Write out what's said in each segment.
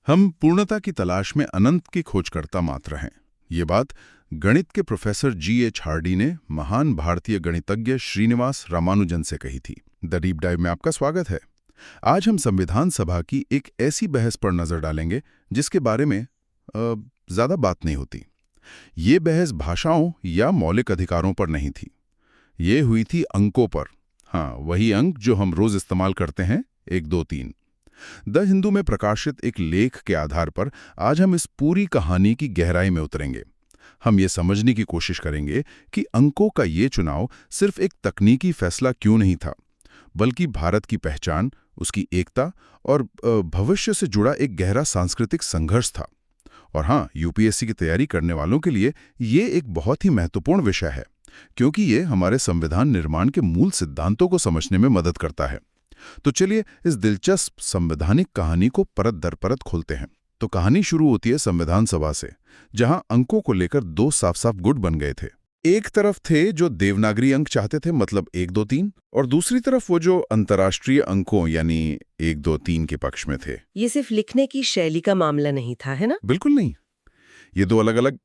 हम पूर्णता की तलाश में अनंत की खोजकर्ता मात्र हैं। ये बात गणित के प्रोफेसर G.H. हार्डी ने महान भारतीय गणितज्ञ श्रीनिवास रामानुजन से कही थी। द डीप डाइव में आपका स्वागत है। आज हम संविधान सभा की एक ऐसी बहस पर नजर डालेंगे जिसके बारे में ज्यादा बात नहीं होती। ये बहस भाषाओं या मौलिक अधिकारों पर नहीं थी, ये हुई थी अंकों पर। हाँ, वही अंक जो हम रोज इस्तेमाल करते हैं, 1, 2, 3। द हिंदू में प्रकाशित एक लेख के आधार पर आज हम इस पूरी कहानी की गहराई में उतरेंगे। हम ये समझने की कोशिश करेंगे कि अंकों का ये चुनाव सिर्फ एक तकनीकी फैसला क्यों नहीं था, बल्कि भारत की पहचान, उसकी एकता और भविष्य से जुड़ा एक गहरा सांस्कृतिक संघर्ष था। और हाँ, यूपीएससी की तैयारी करने वालों के लिए ये एक बहुत ही महत्वपूर्ण विषय है, क्योंकि ये हमारे संविधान निर्माण के मूल सिद्धांतों को समझने में मदद करता है। तो चलिए इस दिलचस्प संवैधानिक कहानी को परत दर परत खोलते हैं। तो कहानी शुरू होती है संविधान सभा से, जहां अंकों को लेकर दो साफ साफ गुट बन गए थे। एक तरफ थे जो देवनागरी अंक चाहते थे, मतलब 1, 2, 3, और दूसरी तरफ वो जो अंतर्राष्ट्रीय अंकों यानी 1, 2, 3 के पक्ष में थे। ये सिर्फ लिखने की शैली का मामला नहीं था, है ना? बिल्कुल नहीं, ये दो अलग अलग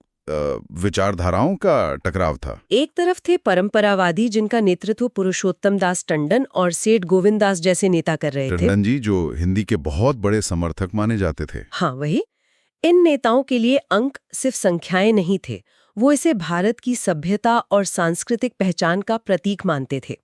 विचारधाराओं का टकराव था। एक तरफ थे परंपरावादी, जिनका नेतृत्व पुरुषोत्तम दास टंडन और सेठ गोविंद दास जैसे नेता कर रहे थे। टंडन जी जो हिंदी के बहुत बड़े समर्थक माने जाते थे। हाँ, वही। इन नेताओं के लिए अंक सिर्फ संख्याएं नहीं थे, वो इसे भारत की सभ्यता और सांस्कृतिक पहचान का प्रतीक मानते थे।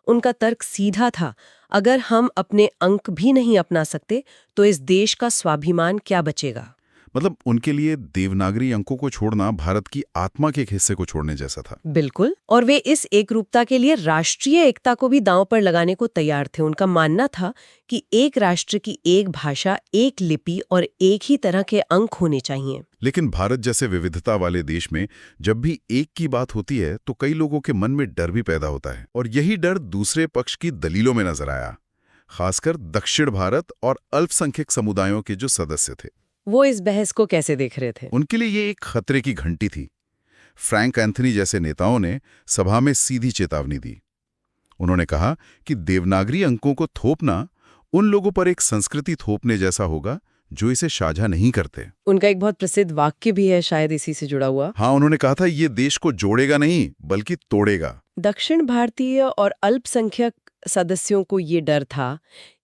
उनका तर्क सीधा था, अगर हम अपने अंक भी नहीं अपना सकते तो इस देश का स्वाभिमान क्या बचेगा। मतलब उनके लिए देवनागरी अंकों को छोड़ना भारत की आत्मा के एक हिस्से को छोड़ने जैसा था। बिल्कुल। और वे इस एकरूपता के लिए राष्ट्रीय एकता को भी दांव पर लगाने को तैयार थे। उनका मानना था कि एक राष्ट्र की एक भाषा, एक लिपि और एक ही तरह के अंक होने चाहिए। लेकिन भारत जैसे विविधता वाले देश में जब भी एक की बात होती है तो कई लोगों के मन में डर भी पैदा होता है, और यही डर दूसरे पक्ष की दलीलों में नजर आया, खासकर दक्षिण भारत और अल्पसंख्यक समुदायों के जो सदस्य थे। वो इस बहस को कैसे देख रहे थे? उनके लिए ये एक खतरे की घंटी थी। फ्रैंक एंथनी जैसे नेताओं ने सभा में सीधी चेतावनी दी। उन्होंने कहा कि देवनागरी अंकों को थोपना उन लोगों पर एक संस्कृति थोपने जैसा होगा जो इसे साझा नहीं करते। उनका एक बहुत प्रसिद्ध वाक्य भी है, शायद इसी से जुड़ा हुआ। हाँ, उन्होंने कहा था, ये देश को जोड़ेगा नहीं बल्कि तोड़ेगा। दक्षिण भारतीय और अल्पसंख्यक सदस्यों को ये डर था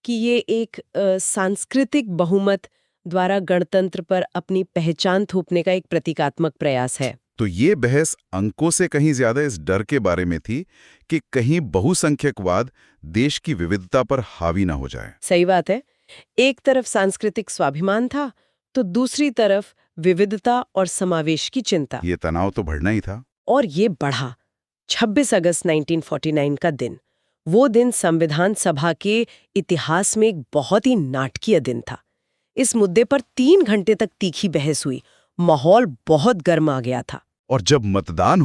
कि ये एक सांस्कृतिक बहुमत द्वारा गणतंत्र पर अपनी पहचान थोपने का एक प्रतीकात्मक प्रयास है। तो ये बहस अंकों से कहीं ज्यादा इस डर के बारे में थी कि कहीं बहुसंख्यकवाद देश की विविधता पर हावी ना हो जाए। सही बात है। एक तरफ सांस्कृतिक स्वाभिमान था तो दूसरी तरफ विविधता और समावेश की चिंता। ये तनाव तो बढ़ना ही था। और ये बढ़ा। 26 अगस्त 1949 का दिन, वो दिन संविधान सभा के इतिहास में एक बहुत ही नाटकीय दिन था। इस मुद्दे पर 3 घंटे तक तीखी बहस हुई। माहौल बहुत गर्म आ गया था। और जब मतदान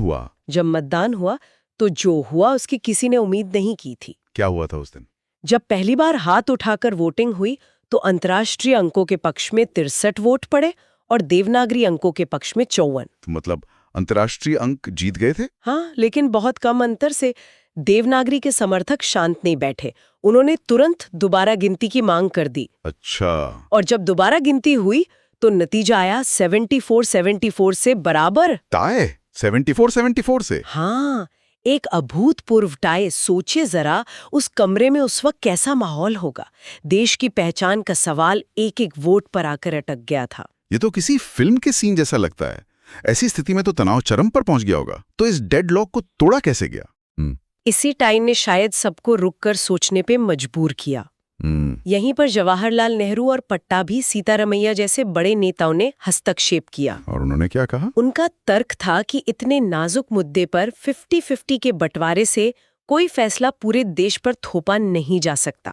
हुआ तो जो हुआ उसकी किसी ने उम्मीद नहीं की थी। क्या हुआ था उस दिन? जब पहली बार हाथ उठाकर वोटिंग हुई तो अंतर्राष्ट्रीय अंकों के पक्ष में 63 वोट पड़े और देवनागरी अंकों के पक्ष में 54। मतलब अंतर्राष्ट्रीय अंक जीत गए थे? हाँ, लेकिन बहुत कम अंतर से। देवनागरी के समर्थक शांत नहीं बैठे। उन्होंने तुरंत दोबारा गिनती की मांग कर दी। अच्छा। और जब दोबारा गिनती हुई तो नतीजा आया 74-74 से बराबर। टाई 74-74 से? हाँ, एक अभूतपूर्व टाई। सोचिए जरा, उस कमरे में उस वक्त कैसा माहौल होगा। देश की पहचान का सवाल एक एक वोट पर आकर अटक गया था। ये तो किसी फिल्म के सीन जैसा लगता है। ऐसी स्थिति में तो तनाव चरम पर पहुंच गया होगा। तो इस डेडलॉक को तोड़ा कैसे गया? इसी टाइम ने शायद सबको रुककर सोचने पे मजबूर किया। यहीं पर जवाहरलाल नेहरू और पट्टाभी सीतारमैया जैसे बड़े नेताओं ने हस्तक्षेप किया। और उन्होंने क्या कहा? उनका तर्क था कि इतने नाजुक मुद्दे पर 50-50 के बंटवारे से कोई फैसला पूरे देश पर थोपा नहीं जा सकता।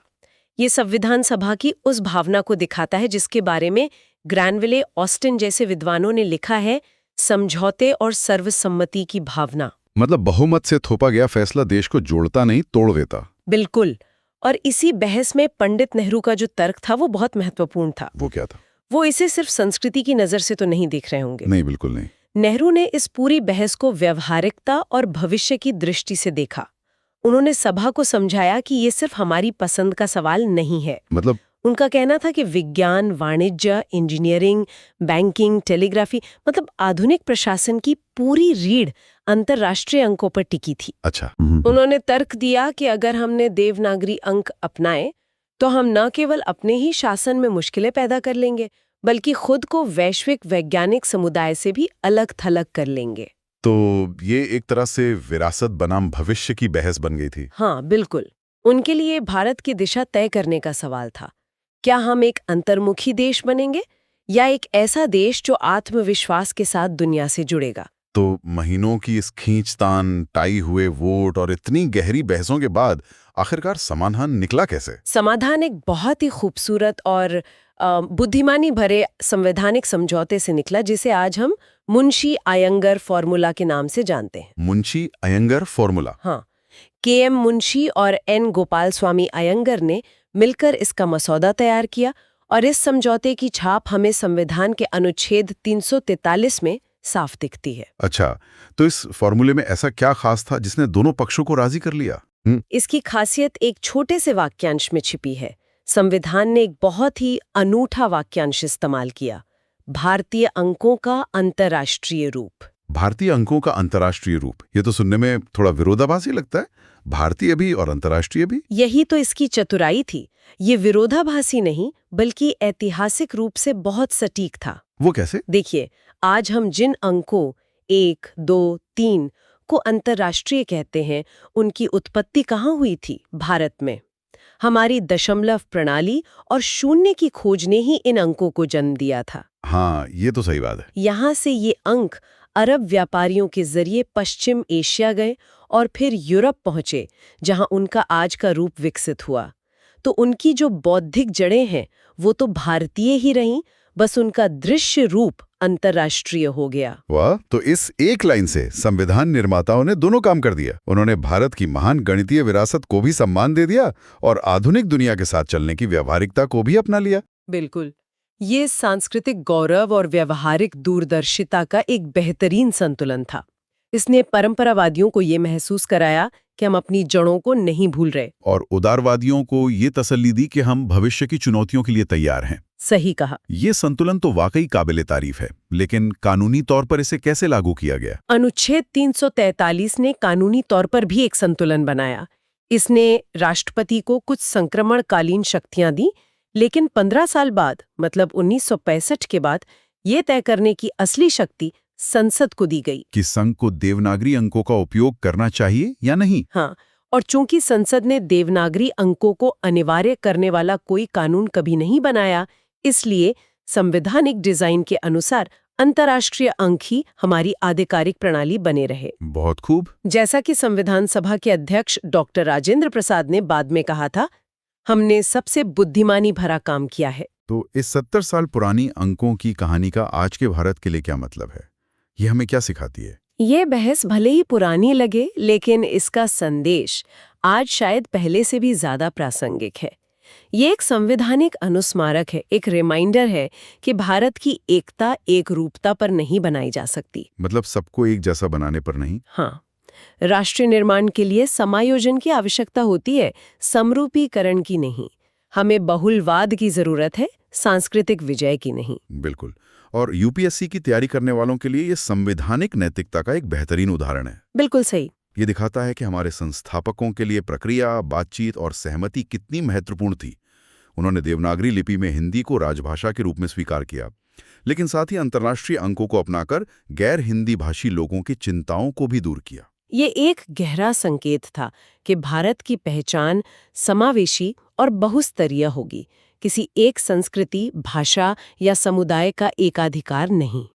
ये संविधान सभा की उस भावना को दिखाता है जिसके बारे में ग्रैनविले ऑस्टिन जैसे विद्वानों ने लिखा है, समझौते और सर्वसम्मति की भावना। मतलब बहुमत से थोपा गया फैसला देश को जोड़ता नहीं, तोड़ देता। बिल्कुल। और इसी बहस में पंडित नेहरू का जो तर्क था वो बहुत महत्वपूर्ण था। वो क्या था? वो इसे सिर्फ संस्कृति की नजर से तो नहीं देख रहे होंगे। नहीं, बिल्कुल नहीं। नेहरू ने इस पूरी बहस को व्यवहारिकता और भविष्य की दृष्टि से देखा। उन्होंने सभा को समझाया कि ये सिर्फ हमारी पसंद का सवाल नहीं है। मतलब उनका कहना था कि विज्ञान, वाणिज्य, इंजीनियरिंग, बैंकिंग, टेलीग्राफी मतलब आधुनिक प्रशासन की पूरी रीढ़ अंतर्राष्ट्रीय अंकों पर टिकी थी। अच्छा। उन्होंने तर्क दिया कि अगर हमने देवनागरी अंक अपनाए तो हम न केवल अपने ही शासन में मुश्किलें पैदा कर लेंगे बल्कि खुद को वैश्विक वैज्ञानिक समुदाय से भी अलग थलग कर लेंगे। तो ये एक तरह से विरासत बनाम भविष्य की बहस बन गई थी। हाँ, बिल्कुल। उनके लिए भारत की दिशा तय करने का सवाल था। क्या हम एक अंतर्मुखी देश बनेंगे या एक ऐसा देश जो आत्मविश्वास के साथ दुनिया से जुड़ेगा? तो महीनों की इस खींचतान, टाई हुए वोट और इतनी गहरी बहसों के बाद आखिरकार समाधान निकला कैसे? समाधान एक बहुत ही खूबसूरत और बुद्धिमानी भरे संवैधानिक समझौते से निकला जिसे आज हम मुंशी अयंगर फॉर्मूला के नाम से जानते हैं। मुंशी अयंगर फॉर्मूला। हाँ, के.एम. मुंशी और एन. गोपाल स्वामी अयंगर ने मिलकर इसका मसौदा तैयार किया और इस समझौते की छाप हमें संविधान के अनुच्छेद 343 में साफ दिखती है। अच्छा, तो इस फॉर्मूले में ऐसा क्या खास था जिसने दोनों पक्षों को राजी कर लिया? इसकी खासियत एक छोटे से वाक्यांश में छिपी है। संविधान ने एक बहुत ही अनूठा वाक्यांश इस्तेमाल किया, भारतीय अंकों का अंतर्राष्ट्रीय रूप। भारतीय अंकों का अंतर्राष्ट्रीय रूप, ये तो सुनने में थोड़ा विरोधाभासी लगता है। भारतीय भी और अंतर्राष्ट्रीय भी। यही तो इसकी चतुराई थी। ये विरोधाभासी नहीं बल्कि ऐतिहासिक रूप से बहुत सटीक था। वो कैसे? देखिए, आज हम जिन अंकों 1, 2, 3 को अंतर्राष्ट्रीय कहते हैं, उनकी उत्पत्ति कहाँ हुई थी? भारत में। हमारी दशमलव प्रणाली और शून्य की खोज ने ही इन अंकों को जन्म दिया था। हाँ, ये तो सही बात है। यहाँ से ये अंक अरब व्यापारियों के जरिए पश्चिम एशिया गए और फिर यूरोप पहुंचे, जहां उनका आज का रूप विकसित हुआ। तो उनकी जो बौद्धिक जड़ें हैं वो तो भारतीय ही रहीं, बस उनका दृश्य रूप अंतर्राष्ट्रीय हो गया। वाह, तो इस एक लाइन से संविधान निर्माताओं ने दोनों काम कर दिया। उन्होंने भारत की महान गणितीय विरासत को भी सम्मान दे दिया और आधुनिक दुनिया के साथ चलने की व्यावहारिकता को भी अपना लिया। बिल्कुल, ये सांस्कृतिक गौरव और व्यावहारिक दूरदर्शिता का एक बेहतरीन संतुलन था। इसने परंपरावादियों को ये महसूस कराया कि हम अपनी जड़ों को नहीं भूल रहे, और उदारवादियों को ये तसल्ली दी कि हम भविष्य की चुनौतियों के लिए तैयार हैं। सही कहा। ये संतुलन तो वाकई काबिले तारीफ है, लेकिन कानूनी तौर पर इसे कैसे लागू किया गया? अनुच्छेद 343 ने कानूनी तौर पर भी एक संतुलन बनाया। इसने राष्ट्रपति को कुछ संक्रमणकालीन शक्तियां दी, लेकिन 15 साल बाद मतलब 1965 के बाद ये तय करने की असली शक्ति संसद को दी गई कि संघ को देवनागरी अंकों का उपयोग करना चाहिए या नहीं। हाँ, और चूंकि संसद ने देवनागरी अंकों को अनिवार्य करने वाला कोई कानून कभी नहीं बनाया, इसलिए संवैधानिक डिजाइन के अनुसार अंतर्राष्ट्रीय अंक ही हमारी आधिकारिक प्रणाली बने रहे। बहुत खूब। जैसा कि संविधान सभा के अध्यक्ष डॉक्टर राजेंद्र प्रसाद ने बाद में कहा था, हमने सबसे बुद्धिमानी भरा काम किया है। तो इस 70 साल पुरानी अंकों की कहानी का आज के भारत के लिए क्या मतलब है? ये हमें क्या सिखाती है? ये बहस भले ही पुरानी लगे, लेकिन इसका संदेश आज शायद पहले से भी ज्यादा प्रासंगिक है। ये एक संवैधानिक अनुस्मारक है, एक रिमाइंडर है कि भारत की एकता एक रूपता पर नहीं बनाई जा सकती। मतलब सबको एक जैसा बनाने पर नहीं। हाँ, राष्ट्र निर्माण के लिए समायोजन की आवश्यकता होती है, समरूपीकरण की नहीं। हमें बहुलवाद की जरूरत है, सांस्कृतिक विजय की नहीं। बिल्कुल। और यूपीएससी की तैयारी करने वालों के लिए ये संवैधानिक नैतिकता का एक बेहतरीन उदाहरण है। बिल्कुल सही। ये दिखाता है कि हमारे संस्थापकों के लिए प्रक्रिया, बातचीत और सहमति कितनी महत्वपूर्ण थी। उन्होंने देवनागरी लिपि में हिंदी को राजभाषा के रूप में स्वीकार किया, लेकिन साथ ही अंतर्राष्ट्रीय अंकों को अपनाकर गैर हिंदी भाषी लोगों की चिंताओं को भी दूर किया। ये एक गहरा संकेत था कि भारत की पहचान समावेशी और बहुस्तरीय होगी, किसी एक संस्कृति, भाषा या समुदाय का एकाधिकार नहीं।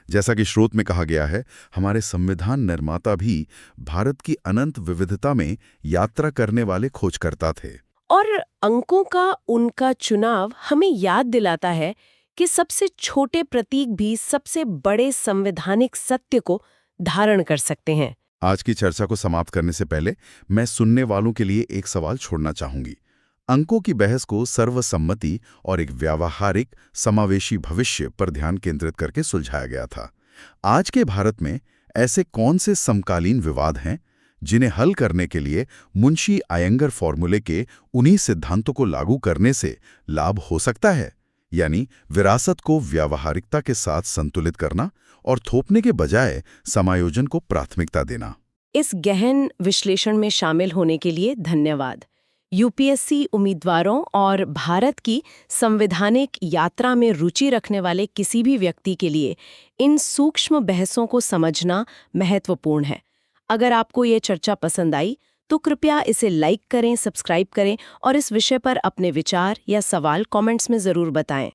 जैसा कि स्रोत में कहा गया है, हमारे संविधान निर्माता भी भारत की अनंत विविधता में यात्रा करने वाले खोजकर्ता थे। और अंकों का उनका चुनाव हमें याद दिलाता है कि सबसे छोटे प्रतीक भी सबसे बड़े संवैधानिक सत्य को धारण कर सकते हैं। आज की चर्चा को समाप्त करने से पहले मैं सुनने वालों के लिए एक सवाल छोड़ना चाहूंगी। अंकों की बहस को सर्वसम्मति और एक व्यावहारिक समावेशी भविष्य पर ध्यान केंद्रित करके सुलझाया गया था। आज के भारत में ऐसे कौन से समकालीन विवाद हैं जिन्हें हल करने के लिए मुंशी आयंगर फॉर्मूले के उन्हीं सिद्धांतों को लागू करने से लाभ हो सकता है, यानी विरासत को व्यावहारिकता के साथ संतुलित करना और थोपने के बजाय समायोजन को प्राथमिकता देना। इस गहन विश्लेषण में शामिल होने के लिए धन्यवाद। यूपीएससी उम्मीदवारों और भारत की संवैधानिक यात्रा में रुचि रखने वाले किसी भी व्यक्ति के लिए इन सूक्ष्म बहसों को समझना महत्वपूर्ण है। अगर आपको ये चर्चा पसंद आई तो कृपया इसे लाइक करें, सब्सक्राइब करें और इस विषय पर अपने विचार या सवाल कमेंट्स में ज़रूर बताएं।